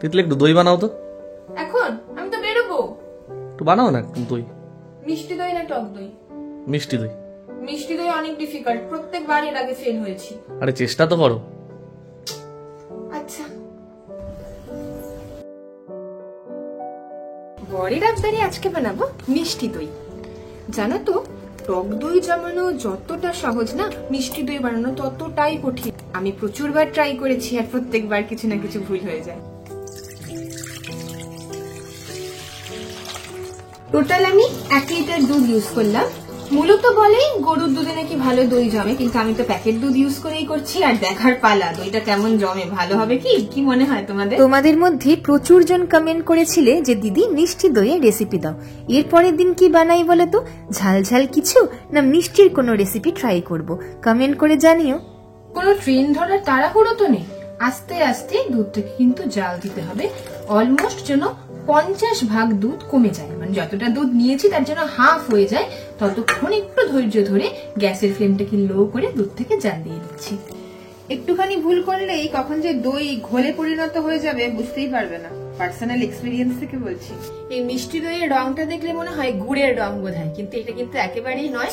তিতলি একটু দই বানাও তো। এখন আমি তো বেরোবো। একটু বানাও না দই। মিষ্টি দই না টক দই? মিষ্টি দই। মিষ্টি দই অনেক ডিফিকাল্ট, প্রত্যেকবার এর আগে ফেল হয়েছি। আরে চেষ্টা তো করো। আচ্ছা, বরের আবদারে আজকে বানাবো মিষ্টি দই। জানো তো, টক দই জমানো যতটা সহজ না, মিষ্টি দই বানানো ততটাই কঠিন। আমি প্রচুরবার ট্রাই করেছি আর প্রত্যেকবার কিছু না কিছু ভুল হয়ে যায়। টোটাল আমি 1 লিটার দুধ ইউজ করলাম। মূলত বলেই গরুর দুধে নাকি ভালো দই জমে, কিন্তু আমি তো প্যাকেট দুধ ইউজ করেই করছি। আর দেখার পালা দইটা কেমন জমে, ভালো হবে কি কি মনে হয় তোমাদের? তোমাদের মধ্যে প্রচুর জন কমেন্ট করেছিলে যে দিদি মিষ্টি দইয়ের রেসিপি দাও। এর পরের দিন কি বানাই বলে তো? ঝাল ঝাল কিছু না মিষ্টির কোনো রেসিপি ট্রাই করব? কমেন্ট করে জানিও। কোনো ট্রেন ধরার তাড়াহুড়ো তো নেই, আস্তে আস্তে দুধটাকে কিন্তু জাল দিতে হবে। অলমোস্ট যেন 50 ভাগ দুধ কমে যায়, মানে যতটা দুধ নিয়েছি তার জন্য হাফ হয়ে যায়। ততক্ষণ একটু ধৈর্য ধরে গ্যাসের ফ্লেমটাকে লো করে দুধ থেকে জাল দিয়ে দিচ্ছি। একটুখানি ভুল করলেই কখন যে দই ঘোলে পরিণত হয়ে যাবে বুঝতেই পারবে না। পার্সোনাল এক্সপেরিয়েন্স থেকে বলছি। এই মিষ্টি দইয়ের রংটা দেখলে মনে হয় গুড়ের রং বোধহয়, কিন্তু এটা কিন্তু একেবারেই নয়।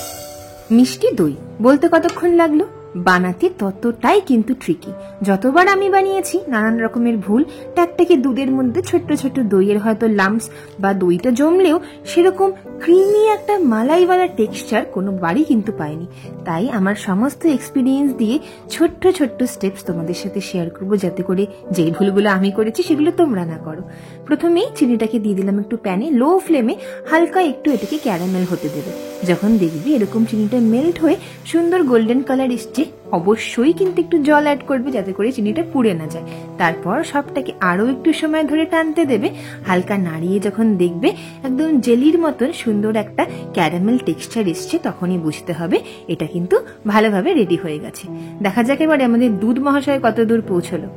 মিষ্টি দই বলতে কতক্ষণ লাগলো, বানাতে ততটাই কিন্তু ট্রিকি। যতবার আমি বানিয়েছি নানান রকমের ভুল, ট্যাকট্যাকে দুধের মধ্যে ছোট্ট ছোট্ট দইয়ের হয়তো লাম্পস বা দইটা জমলেও সেরকম ক্রিমি একটা মালাইওয়ালা টেক্সচার কোনোবারই কিন্তু পাইনি। তাই আমার সমস্ত এক্সপিরিয়েন্স দিয়ে ছোট্ট ছোট্ট স্টেপস তোমাদের সাথে শেয়ার করবো, যাতে করে যেই ভুলগুলো আমি করেছি সেগুলো তোমরা না করো। প্রথমেই চিনিটাকে দিয়ে দিলাম একটু প্যানে, লো ফ্লেমে হালকা একটু এটাকে ক্যারামেল হতে দেবে। যখন দেখবি এরকম চিনিটা মেল্ট হয়ে সুন্দর গোল্ডেন কালার এসছে, অবশ্যই কিন্তু একটু জল অ্যাড করবে যাতে করে চিনিটা পুড়ে না যায়। তারপর সবটাকে আরো একটু সময় ধরে টানতে দেবে। হালকা নাড়িয়ে যখন দেখবে একদম জেলির মতন সুন্দর একটা ক্যারামেল টেক্সচার এসছে, তখনই বুঝতে হবে এটা কিন্তু ভালোভাবে রেডি হয়ে গেছে। দেখা যাক এবারে আমাদের দুধ মহাশয় কত দূর পৌঁছলো।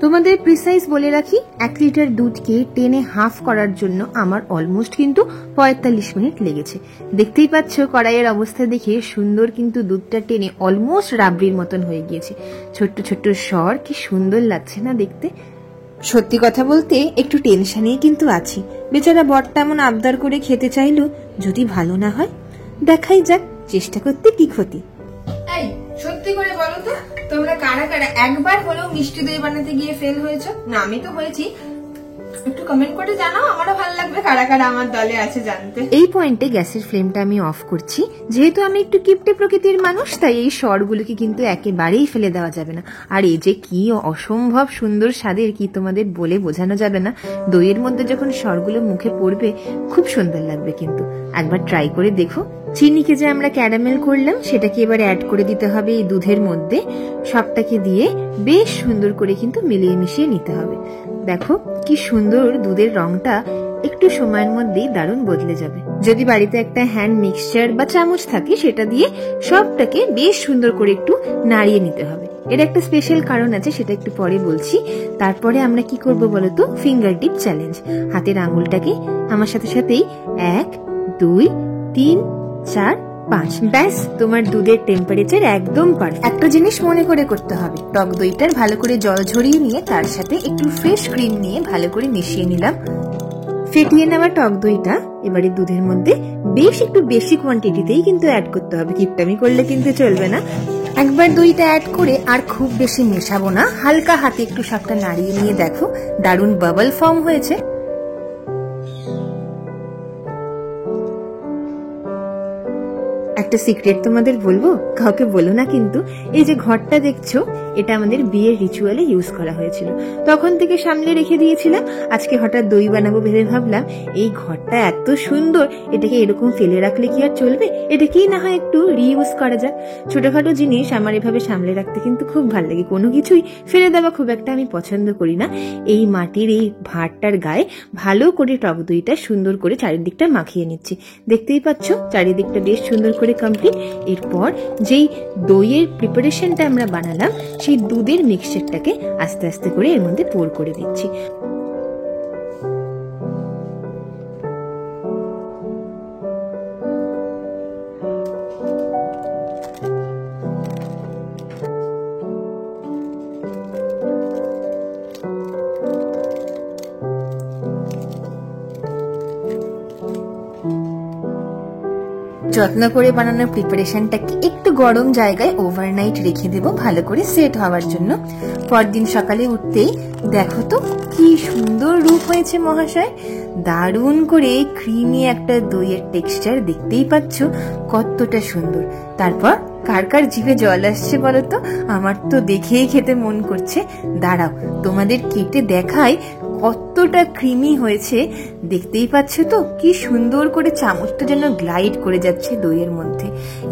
তোমাদের প্রিসাইজ বলে রাখি, 1 লিটার দুধকে টেনে হাফ করার জন্য আমার অলমোস্ট কিন্তু 45 মিনিট লেগেছে। দেখতেই পাচ্ছ কড়াইয়ের অবস্থা দেখে সুন্দর কিন্তু দুধটা টেনে অলমোস্ট রাবড়ির মতন হয়ে গিয়েছে। ছোট্ট ছোট্ট স্বর, কি সুন্দর লাগছে না দেখতে। সত্যি কথা বলতে একটু টেনশনেই কিন্তু আছি। বেচারা বরটা এমন আবদার করে খেতে চাইলো, যদি ভালো না হয় দেখাই যাক, চেষ্টা করতে কি ক্ষতি। এই সত্যি করে বলো তো, তোমরা কারা কারা একবার হলেও মিষ্টি দই বানাতে গিয়ে ফেল হয়েছো? না আমি তো হয়েছি। একটু কমেন্ট করে জানাও, আমারও ভালো লাগবে কারা কারা আমার দলে আছে জানতে। এই পয়েন্টে গ্যাসের ফ্লেমটা আমি অফ করছি। যেহেতু আমি একটু কিপটে প্রকৃতির মানুষ, তাই এই স্বরগুলোকে কিন্তু একেবারেই ফেলে দেওয়া যাবে না। আর এই যে কি অসম্ভব সুন্দর স্বাদের, কি তোমাদের বলে বোঝানো যাবে না। দইয়ের মধ্যে যখন স্বরগুলো মুখে পড়বে খুব সুন্দর লাগবে, কিন্তু একবার ট্রাই করে দেখো। চিনিকে যে আমরা ক্যারামেল করলাম সেটাকে এবার অ্যাড করে দিতে হবে এই দুধের মধ্যে। সবটাকে দিয়ে বেশ সুন্দর করে কিন্তু মিলিয়ে মিশিয়ে নিতে হবে। দেখো কি সুন্দর দুধের রংটা একটু সময়ের মধ্যেই দারুণ বদলে যাবে। যদি বাড়িতে একটা হ্যান্ড মিক্সচার বা চামচ থাকে সেটা দিয়ে সবটাকে বেশ সুন্দর করে একটু নাড়িয়ে নিতে হবে। এর একটা স্পেশাল কারণ আছে, সেটা একটু পরে বলছি। তারপরে আমরা কি করব বলতো, ফিঙ্গার টিপ চ্যালেঞ্জ। হাতের আঙুলটাকে আমার সাথে সাথেই 1 2 3 4 5, ব্যাস তোমার দুধের টেম্পারেচার একদম পারফেক্ট। একটা জিনিস মনে করে করতে হবে, টক দইটার ভালো করে জল ঝরিয়ে নিয়ে তার সাথে একটু ফ্রেশ ক্রিম নিয়ে ভালো করে মিশিয়ে নিলাম। ফেটিয়ে নেওয়া টক দইটা এবারে দুধের মধ্যে বেশ একটু বেশি কোয়ান্টিটিতেই কিন্তু অ্যাড করতে হবে, কিপটামি করলে কিন্তু চলবে না। একবার দইটা অ্যাড করে আর খুব বেশি মেশাবো না, হালকা হাতে একটু সবটা নাড়িয়ে নিয়ে দেখো দারুণ বাবল ফর্ম হয়েছে। একটা সিক্রেট তোমাদের বলবো, কাউকে বলো না কিন্তু। এই যে ঘরটা দেখছো, এটা আমাদের বিয়ের রিচুয়ালে ইউজ করা হয়েছিল, তখন থেকে সামনে রেখে দিয়েছিলাম। আজকে হঠাৎ দই বানাবো ভেবে ভাবলাম এই ঘরটা এত সুন্দর, এটাকে এরকম ফেলে রাখলে কি আর চলবে, এটাকেই না হয় একটু রিইউজ করা যাক। ছোটখাটো জিনিস আমার এভাবে সামলে রাখতে কিন্তু খুব ভালো লাগে, কোনো কিছুই ফেলে দেওয়া খুব একটা আমি পছন্দ করি না। এই মাটির এই ভাঁড়টার গায়ে ভালো করে টক দইটা সুন্দর করে চারিদিকটা মাখিয়ে নিচ্ছি। দেখতেই পাচ্ছ চারিদিকটা বেশ সুন্দর করে কমপ্লিট। এরপর যেই দইয়ের প্রিপারেশনটা আমরা বানালাম সেই দুধের মিক্সচারটাকে আস্তে আস্তে করে এর মধ্যে পোর করে দিচ্ছি। যত্ন করে বানানোর প্রিপারেশনটাকে একটু গরম জায়গায় ওভারনাইট রেখে দেব ভালো করে সেট হওয়ার জন্য। পরদিন সকালে উঠতেই দেখো তো কি সুন্দর রূপ হয়েছে মহাশয়, দারুণ করে ক্রিমি একটা দইয়ের টেক্সচার, দেখতেই পাচ্ছ কতটা সুন্দর। তারপর কার কার জিভে জল আসছে বলো তো? আমার তো দেখেই খেতে মন করছে। দাঁড়াও তোমাদের কেটে দেখাই কতটা ক্রিমি হয়েছে, দেখতেই পাচ্ছ তো কি সুন্দর করে চামচটা যেন গ্লাইড করে যাচ্ছে দইয়ের মধ্যে।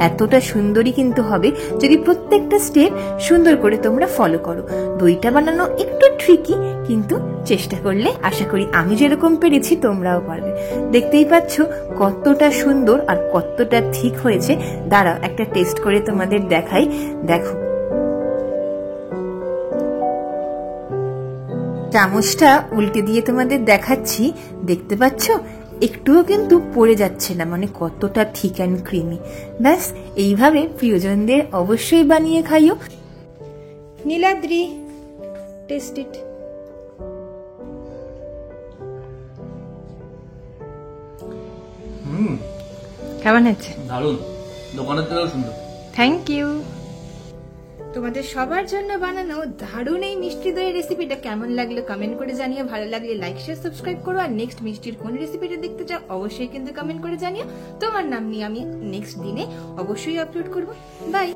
এতটা সুন্দরই কিন্তু হবে যদি প্রত্যেকটা স্টেপ সুন্দর করে তোমরা ফলো করো। দইটা বানানো একটু ট্রিকি, কিন্তু চেষ্টা করলে আশা করি আমি যেরকম পেরেছি তোমরাও পারবে। দেখতেই পাচ্ছ কতটা সুন্দর আর কতটা ঠিক হয়েছে। দাঁড়াও একটা টেস্ট করে তোমাদের দেখাই। দেখো চামচটা উল্টে দিয়ে তোমাদের দেখাচ্ছি, দেখতে পাচ্ছ একটুও কিন্তু পড়ে যাচ্ছে না, মানে কতটা থিক অ্যান্ড ক্রিমি। ব্যাস এইভাবে প্রিয়জনদের অবশ্যই বানিয়ে খাইও। Niladri, taste it. কেমন হচ্ছে? দারুণ, দোকানের থেকেও সুন্দর। Thank you. তোমাদের সবার জন্য বানানো দারুণ এই মিষ্টি দইয়ের রেসিপিটা কেমন লাগলো কমেন্ট করে জানিও। ভালো লাগলে লাইক শেয়ার সাবস্ক্রাইব করো। আর নেক্সট মিষ্টির কোন রেসিপিটা দেখতে চাও অবশ্যই কিন্তু কমেন্ট করে জানিও। তোমার নাম নিয়ে আমি নেক্সট দিনে অবশ্যই আপলোড করবো। বাই।